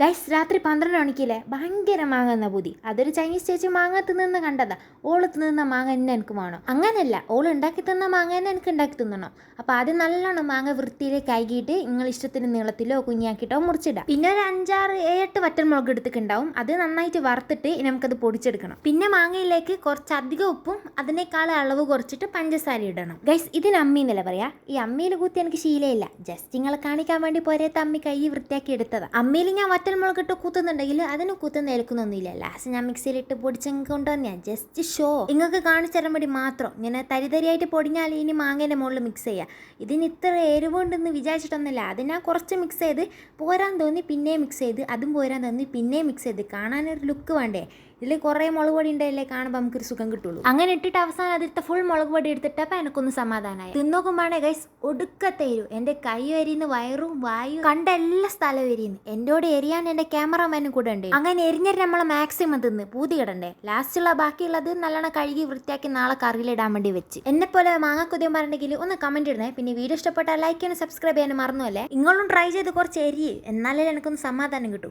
Guys രാത്രി 12 മണിക്കില്ലേ ഭയങ്കര മാങ്ങ എന്ന പൂതി. അതൊരു ചൈനീസ് ചേച്ചി മാങ്ങ തിന്നുന്ന കണ്ടതാ. ഓള് തിന്നുന്ന മാങ്ങ തന്നെ എനിക്ക് വേണം. അങ്ങനല്ല, ഓള് ഉണ്ടാക്കി തന്ന മാങ്ങ തന്നെ എനിക്ക് ഉണ്ടാക്കി തിന്നണം. അപ്പോൾ ആദ്യം നല്ലോണം മാങ്ങ വൃത്തിയിൽ കഴുകിയിട്ട് നിങ്ങൾ ഇഷ്ടത്തിന് നീളത്തിലോ കുഞ്ഞാക്കിയിട്ടോ മുറിച്ചിടാം. പിന്നെ ഒരു 5, 6, 7 വറ്റൽമുളക് എടുത്തിട്ടുണ്ടാവും. അത് നന്നായിട്ട് വറുത്തിട്ട് നമുക്കത് പൊടിച്ചെടുക്കണം. പിന്നെ മാങ്ങയിലേക്ക് കുറച്ചധികം ഉപ്പും അതിനേക്കാൾ അളവ് കുറച്ചിട്ട് പഞ്ചസാര ഇടണം. ഗൈസ് ഇതിന് അമ്മി എന്നല്ല പറയാ. ഈ അമ്മിയിൽ കൂത്തി എനിക്ക് ശീലമില്ല. ജസ്റ്റ് നിങ്ങളെ കാണിക്കാൻ വേണ്ടി പോരത്തെ അമ്മി കൈ വൃത്തിയാക്കി എടുത്തതാ. അമ്മിയിൽ ഞാൻ വറ്റൽമുളക് ഇട്ട് കൂത്തുന്നുണ്ടെങ്കിൽ അതിന് കൂത്തുന്ന ഏൽക്കുന്നൊന്നുമില്ല. ലാസ്റ്റ് ഞാൻ മിക്സിയിലിട്ട് പൊടിച്ചങ്ങ് കൊണ്ടുവന്ന ജസ്റ്റ് ഷോ നിങ്ങൾക്ക് കാണിച്ചു തരാൻ വേണ്ടി മാത്രം. ഇങ്ങനെ തരിതരിയായിട്ട് പൊടിഞ്ഞാൽ ഇനി മാങ്ങേൻ്റെ മുകളിൽ മിക്സ് ചെയ്യുക. ഇതിന് ഇത്ര എരിവുണ്ടെന്ന് വിചാരിച്ചിട്ടൊന്നുമില്ല. അത് ഞാൻ കുറച്ച് മിക്സ് ചെയ്ത് പോരാൻ തോന്നി പിന്നെയും മിക്സ് ചെയ്ത്, അതും പോരാൻ തോന്നി പിന്നെയും മിക്സ് ചെയ്ത്. കാണാനൊരു ലുക്ക് വേണ്ടേ? ഇതിൽ കുറേ മുളക് പൊടി ഉണ്ടല്ലേ, കാണുമ്പോൾ നമുക്കൊരു സുഖം കിട്ടുള്ളൂ. അങ്ങനെ ഇട്ടിട്ട് അവസാനം അതിലത്തെ ഫുൾ മുളക് പൊടി എടുത്തിട്ടപ്പോൾ എനിക്കൊന്ന് സമാധാനമായി. തിന്നോക്കുമ്പോഴേ ഗൈസ് ഒടുക്കത്തെ എരിവ്. എൻ്റെ കൈ എരിയുന്ന, വയറും വായു കണ്ട എല്ലാ സ്ഥലവും എരിയുന്നു. എന്നോട് എരിയാൻ എൻ്റെ ക്യാമറമാനും കൂടെ ഉണ്ട്. അങ്ങനെ എരിഞ്ഞിട്ട് നമ്മളെ മാക്സിമം തിന്ന് പൂതി കിടണ്ടേ. ലാസ്റ്റുള്ള ബാക്കിയുള്ളത് നല്ലോണം കഴുകി വൃത്തിയാക്കി നാളെ കറിയിലിടാൻ വേണ്ടി വെച്ച്. എന്നെ പോലെ മാങ്ങാക്കൊതിയം പറഞ്ഞെങ്കിൽ ഒന്ന് കമന്റ് ഇടണേ. പിന്നെ വീഡിയോ ഇഷ്ടപ്പെട്ടാൽ ലൈക്ക് ചെയ്യാനും സബ്സ്ക്രൈബ് ചെയ്യാനും മറന്നുമല്ലേ. നിങ്ങളും ട്രൈ ചെയ്ത് കുറച്ച് എരി, എന്നാലേ എനിക്കൊന്ന് സമാധാനം കിട്ടും.